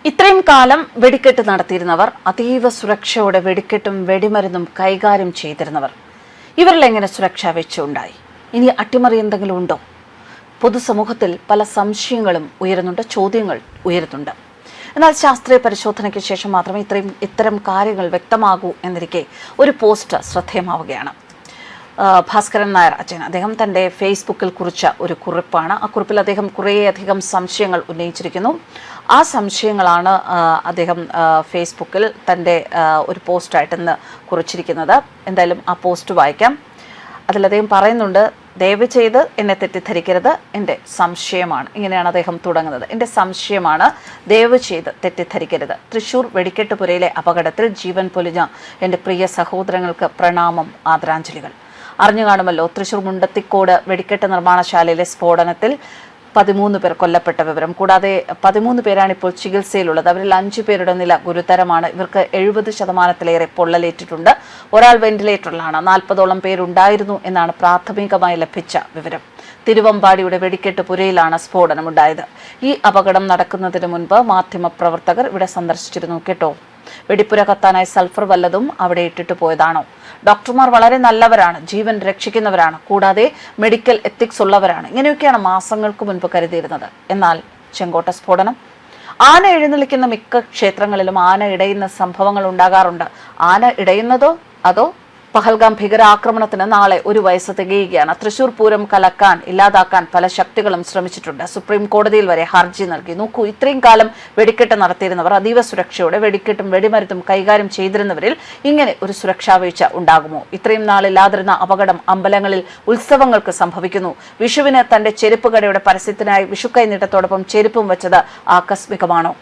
ഇത്രയും കാലം വെടിക്കെട്ട് നടത്തിയിരുന്നവർ, അതീവ സുരക്ഷയോടെ വെടിക്കെട്ടും വെടിമരുന്നും കൈകാര്യം ചെയ്തിരുന്നവർ, ഇവരിൽ എങ്ങനെ സുരക്ഷാ വെച്ചുണ്ടായി? ഇനി അട്ടിമറി എന്തെങ്കിലും ഉണ്ടോ? പൊതുസമൂഹത്തിൽ പല സംശയങ്ങളും ഉയരുന്നുണ്ട്, ചോദ്യങ്ങൾ ഉയരുന്നുണ്ട്. എന്നാൽ ശാസ്ത്രീയ പരിശോധനയ്ക്ക് ശേഷം മാത്രമേ ഇത്തരം കാര്യങ്ങൾ വ്യക്തമാകൂ എന്നിരിക്കെ ഒരു പോസ്റ്റ് ശ്രദ്ധേയമാവുകയാണ്. ഭാസ്കരൻ നായർ അച്ഛൻ അദ്ദേഹം തൻ്റെ ഫേസ്ബുക്കിൽ കുറിച്ച ഒരു കുറിപ്പാണ്. ആ കുറിപ്പിൽ അദ്ദേഹം കുറേയധികം സംശയങ്ങൾ ഉന്നയിച്ചിരിക്കുന്നു. ആ സംശയങ്ങളാണ് അദ്ദേഹം ഫേസ്ബുക്കിൽ തൻ്റെ ഒരു പോസ്റ്റായിട്ട് ഇന്ന് കുറിച്ചിരിക്കുന്നത്. എന്തായാലും ആ പോസ്റ്റ് വായിക്കാം. അതിൽ അദ്ദേഹം പറയുന്നുണ്ട്, ദയവ് ചെയ്ത് എന്നെ തെറ്റിദ്ധരിക്കരുത്, എൻ്റെ സംശയമാണ്. ഇങ്ങനെയാണ് അദ്ദേഹം തുടങ്ങുന്നത്. എൻ്റെ സംശയമാണ്, ദയവ് ചെയ്ത് തെറ്റിദ്ധരിക്കരുത്. തൃശൂർ വെടിക്കെട്ടുപുരയിലെ അപകടത്തിൽ ജീവൻ പൊലിഞ്ഞ എൻ്റെ പ്രിയ സഹോദരങ്ങൾക്ക് പ്രണാമം, ആദരാഞ്ജലികൾ. അറിഞ്ഞു കാണുമല്ലോ, തൃശൂർ മുണ്ടത്തിക്കോട് വെടിക്കെട്ട് നിർമ്മാണശാലയിലെ സ്ഫോടനത്തിൽ 13 പേർ കൊല്ലപ്പെട്ട വിവരം. കൂടാതെ 13 പേരാണ് ഇപ്പോൾ ചികിത്സയിലുള്ളത്. അവരിൽ 5 പേരുടെ നില ഗുരുതരമാണ്. ഇവർക്ക് 70% പൊള്ളലേറ്റിട്ടുണ്ട്. ഒരാൾ വെന്റിലേറ്ററിലാണ്. 40ഓളം പേരുണ്ടായിരുന്നു എന്നാണ് പ്രാഥമികമായി ലഭിച്ച വിവരം. തിരുവമ്പാടിയുടെ വെടിക്കെട്ട് പുരയിലാണ് സ്ഫോടനമുണ്ടായത്. ഈ അപകടം നടക്കുന്നതിന് മുൻപ് മാധ്യമപ്രവർത്തകർ ഇവിടെ സന്ദർശിച്ചിരുന്നു കേട്ടോ. വെടിപ്പുര കത്താനായി സൾഫർ വല്ലതും അവിടെ ഇട്ടിട്ട് പോയതാണോ? ഡോക്ടർമാർ വളരെ നല്ലവരാണ്, ജീവൻ രക്ഷിക്കുന്നവരാണ്, കൂടാതെ മെഡിക്കൽ എത്തിക്സ് ഉള്ളവരാണ്. ഇങ്ങനെയൊക്കെയാണ് മാസങ്ങൾക്ക് മുൻപ് കരുതിയിരുന്നത്. എന്നാൽ ചെങ്കോട്ട സ്ഫോടനം, ആന എഴുന്നള്ളിക്കുന്ന മിക്ക ക്ഷേത്രങ്ങളിലും ആന ഇടയുന്ന സംഭവങ്ങൾ ഉണ്ടാകാറുണ്ട്. ആന ഇടയുന്നതോ അതോ പഹൽഗാം ഭീകരാക്രമണത്തിന് നാളെ 1 വയസ്സ് തികയുകയാണ്. തൃശൂർ പൂരം കലക്കാൻ, ഇല്ലാതാക്കാൻ പല ശക്തികളും ശ്രമിച്ചിട്ടുണ്ട്. സുപ്രീം കോടതിയിൽ വരെ ഹർജി നൽകി. നോക്കൂ, ഇത്രയും കാലം വെടിക്കെട്ട് നടത്തിയിരുന്നവർ, അതീവ സുരക്ഷയോടെ വെടിക്കെട്ടും വെടിമരുന്നും കൈകാര്യം ചെയ്തിരുന്നവരിൽ ഇങ്ങനെ ഒരു സുരക്ഷാ വീഴ്ച ഉണ്ടാകുമോ? ഇത്രയും നാളില്ലാതിരുന്ന അപകടം അമ്പലങ്ങളിൽ ഉത്സവങ്ങൾക്ക് സംഭവിക്കുന്നു. വിഷുവിന് തന്റെ ചെരുപ്പ് കടയുടെ പരസ്യത്തിനായി വിഷുക്കൈ നീട്ടത്തോടൊപ്പം ചെരുപ്പും വെച്ചത് ആകസ്മികമാണോ?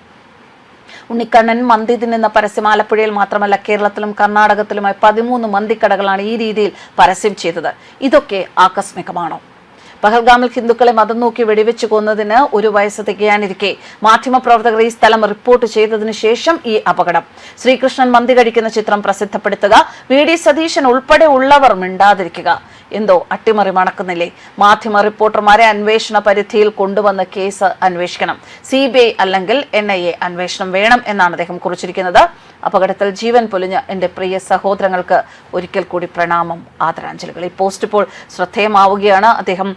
ഉണ്ണിക്കണ്ണൻ മന്തി തിന്നുന്ന പരസ്യം ആലപ്പുഴയിൽ മാത്രമല്ല കേരളത്തിലും കർണാടകത്തിലുമായി 13 മന്തിക്കടകളാണ് ഈ രീതിയിൽ പരസ്യം ചെയ്തത്. ഇതൊക്കെ ആകസ്മികമാണോ? പഹൽഗാമിൽ ഹിന്ദുക്കളെ മതം നോക്കി വെടിവെച്ച് കൊന്നതിന് 1 വയസ്സ് തികയാനിരിക്കെ മാധ്യമപ്രവർത്തകർ ഈ സ്ഥലം റിപ്പോർട്ട് ചെയ്തതിനു ശേഷം ഈ അപകടം. ശ്രീകൃഷ്ണൻ മന്തി കഴിക്കുന്ന ചിത്രം പ്രസിദ്ധപ്പെടുത്തുക, VD സതീശൻ ഉൾപ്പെടെ ഉള്ളവർ മിണ്ടാതിരിക്കുക. എന്തോ അട്ടിമറി മണക്കുന്നില്ലേ? മാധ്യമ റിപ്പോർട്ടർമാരെ അന്വേഷണ പരിധിയിൽ കൊണ്ടുവന്ന് കേസ് അന്വേഷിക്കണം. CBI അല്ലെങ്കിൽ NIA അന്വേഷണം വേണം എന്നാണ് അദ്ദേഹം കുറിച്ചിരിക്കുന്നത്. അപകടത്തിൽ ജീവൻ പൊലിഞ്ഞ എൻ്റെ പ്രിയ സഹോദരങ്ങൾക്ക് ഒരിക്കൽ കൂടി പ്രണാമം, ആദരാഞ്ജലികൾ. ഈ പോസ്റ്റ് ഇപ്പോൾ ശ്രദ്ധേയമാവുകയാണ്. അദ്ദേഹം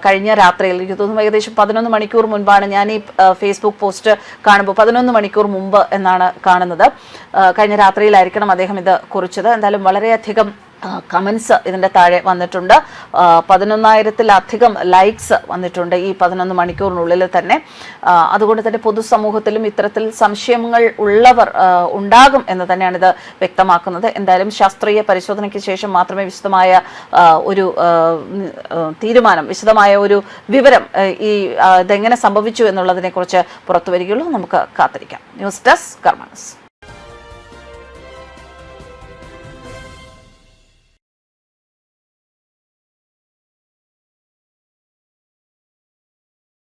കഴിഞ്ഞ രാത്രിയിൽ, എനിക്ക് തോന്നുന്നു ഏകദേശം 11 മണിക്കൂർ മുൻപാണ് ഞാൻ ഈ ഫേസ്ബുക്ക് പോസ്റ്റ് കാണുമ്പോൾ, 11 മണിക്കൂർ മുമ്പ് എന്നാണ് കാണുന്നത്. കഴിഞ്ഞ രാത്രിയിലായിരിക്കണം അദ്ദേഹം ഇത് കുറിച്ചത്. എന്തായാലും വളരെയധികം കമൻസ് ഇതിൻ്റെ താഴെ വന്നിട്ടുണ്ട്. 11,000-ലധികം ലൈക്സ് വന്നിട്ടുണ്ട് ഈ 11 മണിക്കൂറിനുള്ളിൽ തന്നെ. അതുകൊണ്ട് തന്നെ പൊതുസമൂഹത്തിലും ഇത്തരത്തിൽ സംശയങ്ങൾ ഉള്ളവർ ഉണ്ടാകും എന്ന് തന്നെയാണ് ഇത് വ്യക്തമാക്കുന്നത്. എന്തായാലും ശാസ്ത്രീയ പരിശോധനയ്ക്ക് ശേഷം മാത്രമേ വിശദമായ ഒരു തീരുമാനം, വിശദമായ ഒരു വിവരം ഇതെങ്ങനെ സംഭവിച്ചു എന്നുള്ളതിനെ കുറിച്ച് പുറത്തു വരികയുള്ളൂ. നമുക്ക് കാത്തിരിക്കാം. ന്യൂസ് ഡെസ്ക് കർമ്മ ന്യൂസ്.